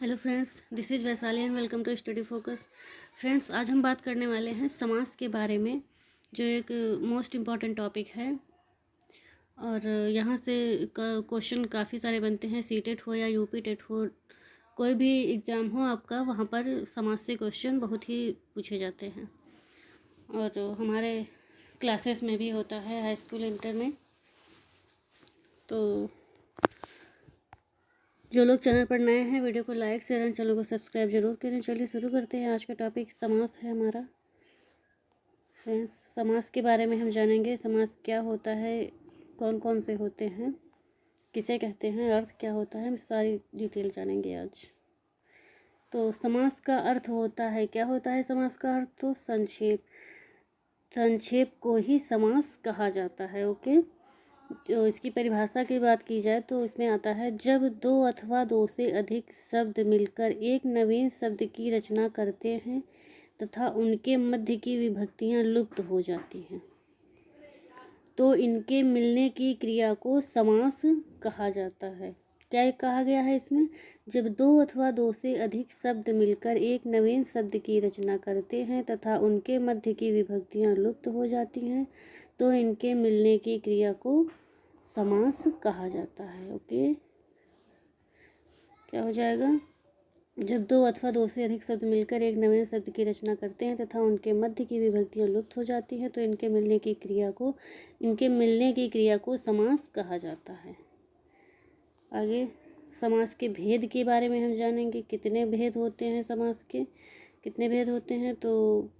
Hello friends, this is Vaishali and welcome to study focus. Friends, आज हम बात करने वाले हैं समास के बारे में, जो एक मोस्ट इम्पॉर्टेंट टॉपिक है। और यहाँ से क्वेश्चन काफ़ी सारे बनते हैं। सीटेट हो या यूपी टेट हो, कोई भी एग्ज़ाम हो आपका, वहाँ पर समास से क्वेश्चन बहुत ही पूछे जाते हैं। और हमारे क्लासेस में भी होता है, हाई स्कूल इंटर में। तो जो लोग चैनल पर नए हैं, वीडियो को लाइक शेयर एंड चैनल को सब्सक्राइब जरूर करें। चलिए शुरू करते हैं। आज का टॉपिक समास है हमारा। फ्रेंड्स, समास के बारे में हम जानेंगे। समास क्या होता है, कौन कौन से होते हैं, किसे कहते हैं, अर्थ क्या होता है, हम सारी डिटेल जानेंगे आज। तो समास का अर्थ होता है, क्या होता है समास का अर्थ? तो संक्षेप, संक्षेप को ही समास कहा जाता है। ओके। तो इसकी परिभाषा की बात की जाए तो इसमें आता है, जब दो अथवा दो से अधिक शब्द मिलकर एक नवीन शब्द की रचना करते हैं तथा उनके मध्य की विभक्तियां लुप्त हो जाती हैं तो इनके मिलने की क्रिया को समास कहा जाता है। क्या कहा गया है इसमें? जब दो अथवा दो से अधिक शब्द मिलकर एक नवीन शब्द की रचना करते हैं तथा उनके मध्य की विभक्तियां लुप्त हो जाती हैं तो इनके मिलने की क्रिया को समास कहा जाता है। ओके, क्या हो जाएगा? जब दो अथवा दो से अधिक शब्द मिलकर एक नवीन शब्द की रचना करते हैं तथा उनके मध्य की विभक्तियां लुप्त हो जाती हैं तो इनके मिलने की क्रिया को समास कहा जाता है। आगे समास के भेद के बारे में हम जानेंगे। कितने भेद होते हैं समास के? कितने भेद होते हैं? तो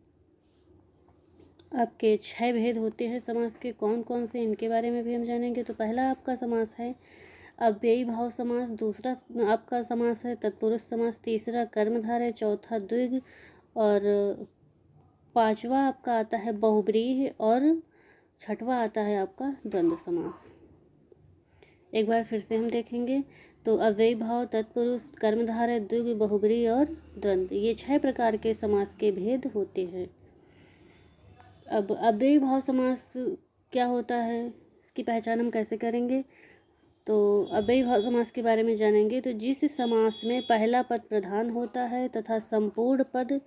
आपके 6 भेद होते हैं समास के। कौन कौन से, इनके बारे में भी हम जानेंगे। तो पहला आपका समास है अव्ययी भाव समास, दूसरा आपका समास है तत्पुरुष समास, तीसरा कर्मधारय, चौथा द्विग, और पांचवा आपका आता है बहुब्रीहि, और छठवां आता है आपका द्वंद्व समास। एक बार फिर से हम देखेंगे तो अव्ययी भाव, तत्पुरुष, कर्मधारय, द्विग, बहुब्रीहि और द्वंद्व, ये 6 प्रकार के समास के भेद होते हैं। अब अव्ययी भाव समास क्या होता है, इसकी पहचान हम कैसे करेंगे? तो अव्ययी भाव समास के बारे में जानेंगे। तो जिस समास में पहला पद प्रधान होता है तथा संपूर्ण पद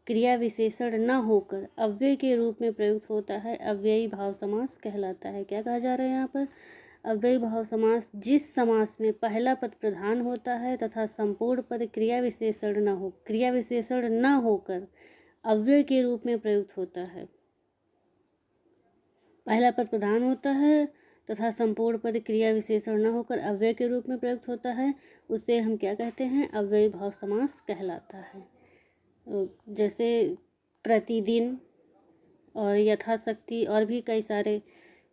क्रिया विशेषण न होकर अव्यय के रूप में प्रयुक्त होता है, अव्ययी भाव समास कहलाता है। क्या कहा जा रहा है यहाँ पर? अव्ययी भाव समास, जिस समास में पहला पद प्रधान होता है तथा संपूर्ण पद क्रिया विशेषण न होकर अव्यय के रूप में प्रयुक्त होता है। पहला पद प्रधान होता है तथा संपूर्ण पद क्रिया विशेषण न होकर अव्यय के रूप में प्रयुक्त होता है, उसे हम क्या कहते हैं? अव्ययी भाव समास कहलाता है। जैसे प्रतिदिन और यथाशक्ति, और भी कई सारे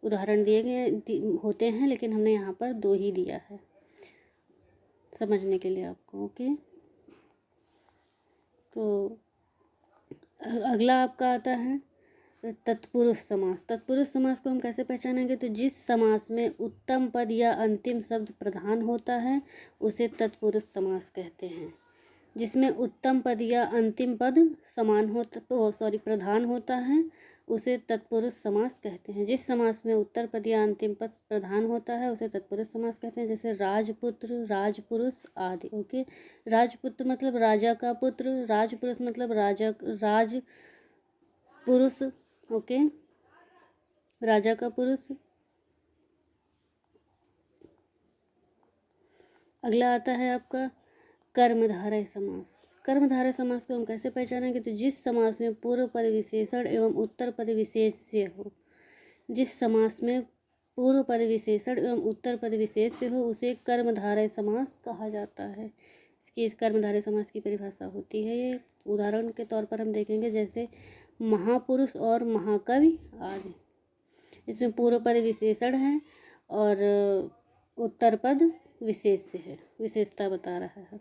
उदाहरण दिए गए होते हैं, लेकिन हमने यहाँ पर 2 ही दिया है समझने के लिए आपको। ओके, तो अगला आपका आता है तत्पुरुष समास। तत्पुरुष समास को हम कैसे पहचानेंगे? तो जिस समास में उत्तम पद या अंतिम शब्द प्रधान होता है उसे तत्पुरुष समास कहते हैं। जिसमें उत्तम पद या अंतिम पद प्रधान होता है उसे तत्पुरुष समास कहते हैं। जिस समास में उत्तर पद या अंतिम पद प्रधान होता है उसे तत्पुरुष समास कहते हैं। जैसे राजपुत्र, राजपुरुष आदि। ओके, राजपुत्र मतलब राजा का पुत्र, राजपुरुष मतलब राज पुरुष। ओके, राजा का पुरुष। अगला आता है आपका कर्मधारय समास। कर्मधारय समास को हम कैसे पहचानेंगे? तो जिस समास में पूर्व पद विशेषण एवं उत्तर पद विशेष्य हो, जिस समास में पूर्व पद विशेषण एवं उत्तर पद विशेष्य हो उसे कर्मधारय समास कहा जाता है। इसकी इस कर्मधारय समास की परिभाषा होती है। ये उदाहरण के तौर पर हम देखेंगे, जैसे महापुरुष और महाकवि आदि। इसमें पूर्व पद विशेषण है और उत्तर पद विशेष्य है, विशेषता बता रहा है।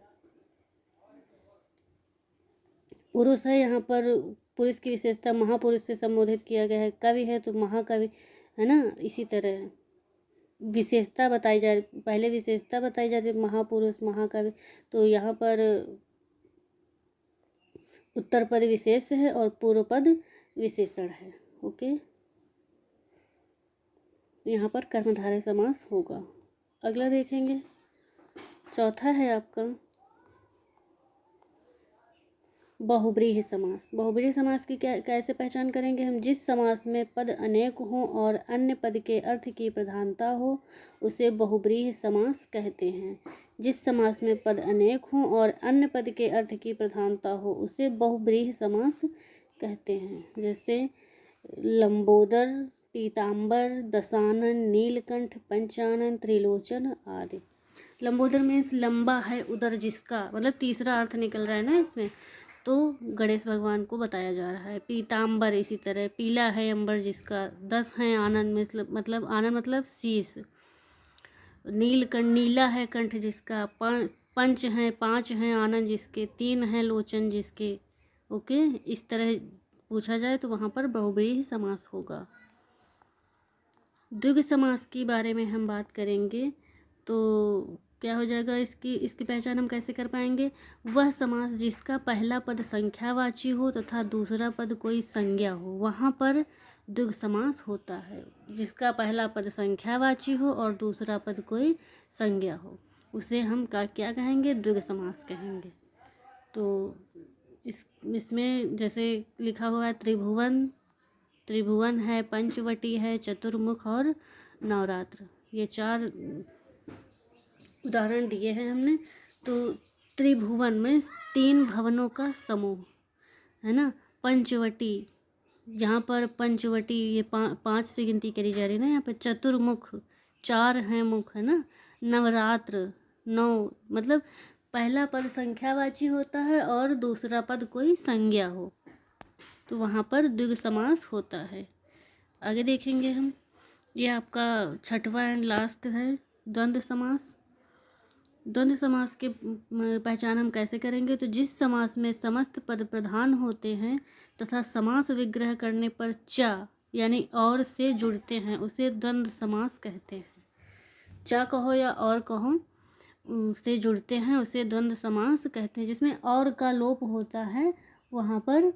पुरुष है, यहाँ पर पुरुष की विशेषता महापुरुष से संबोधित किया गया है। कवि है तो महाकवि, है ना। इसी तरह विशेषता बताई जा रही, पहले विशेषता बताई जा रही है महापुरुष महाकवि, तो यहाँ पर उत्तर पद विशेष है और पूर्व पद विशेषण है। ओके, यहाँ पर कर्मधारय समास होगा। अगला देखेंगे, चौथा है आपका बहुब्रीहि समास। बहुब्रीहि समास की कैसे पहचान करेंगे हम? जिस समास में पद अनेक हों और अन्य पद के अर्थ की प्रधानता हो उसे बहुब्रीहि समास कहते हैं। जिस समास में पद अनेक हों और अन्य पद के अर्थ की प्रधानता हो उसे बहुब्रीहि समास कहते हैं। जैसे लंबोदर, पीताम्बर, दशानन, नीलकंठ, पंचानन, त्रिलोचन आदि। लंबोदर मीन्स लंबा है उदर जिसका, मतलब तीसरा अर्थ निकल रहा है ना इसमें, तो गणेश भगवान को बताया जा रहा है। पीताम्बर इसी तरह पीला है अंबर जिसका। 10 हैं आनंद मतलब आनंद मतलब शीश। नीलकंठ नीला है कंठ जिसका। पंच हैं 5 हैं आनंद जिसके। 3 हैं लोचन जिसके। ओके, इस तरह पूछा जाए तो वहाँ पर बहुब्रीहि समास होगा। द्विगु समास के बारे में हम बात करेंगे तो क्या हो जाएगा? इसकी पहचान हम कैसे कर पाएंगे? वह समास जिसका पहला पद संख्यावाची हो तथा दूसरा पद कोई संज्ञा हो, वहाँ पर द्विगु समास होता है। जिसका पहला पद संख्यावाची हो और दूसरा पद कोई संज्ञा हो उसे हम क्या कहेंगे? द्विगु समास कहेंगे। तो इसमें जैसे लिखा हुआ है त्रिभुवन है, पंचवटी है, चतुर्मुख और नवरात्र, ये 4 उदाहरण दिए हैं हमने। तो त्रिभुवन में 3 भवनों का समूह है ना। पंचवटी, यहाँ पर पंचवटी ये 5 से गिनती करी जा रही है ना। यहाँ पर चतुर्मुख 4 हैं मुख है ना। नवरात्र 9, मतलब पहला पद संख्यावाची होता है और दूसरा पद कोई संज्ञा हो तो वहाँ पर द्विगु समास होता है। आगे देखेंगे हम। ये आपका 6वां एंड लास्ट है द्वंद्व समास। द्वंद्व समास के पहचान हम कैसे करेंगे? तो जिस समास में समस्त पद प्रधान होते हैं तथा समास विग्रह करने पर चा यानी और से जुड़ते हैं उसे द्वंद्व समास कहते हैं। चा कहो या और कहो से जुड़ते हैं उसे द्वंद्व समास कहते हैं। जिसमें और का लोप होता है वहाँ पर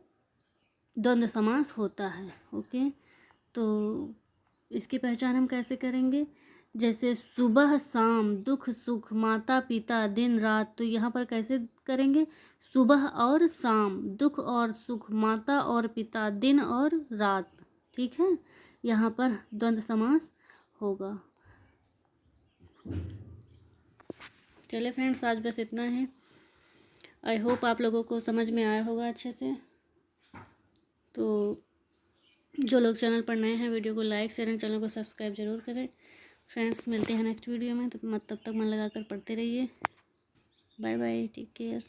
द्वंद्व समास होता है। ओके, तो इसकी पहचान हम कैसे करेंगे? जैसे सुबह शाम, दुख सुख, माता पिता, दिन रात, तो यहाँ पर कैसे करेंगे? सुबह और शाम, दुख और सुख, माता और पिता, दिन और रात। ठीक है, यहाँ पर द्वंद्व समास होगा। चलिए फ्रेंड्स, आज बस इतना है। आई होप आप लोगों को समझ में आया होगा अच्छे से। तो जो लोग चैनल पर नए हैं वीडियो को लाइक शेयर एंड चैनल को सब्सक्राइब जरूर करें। फ्रेंड्स, तब तक मन लगाकर पढ़ते रहिए। Bye bye, take care.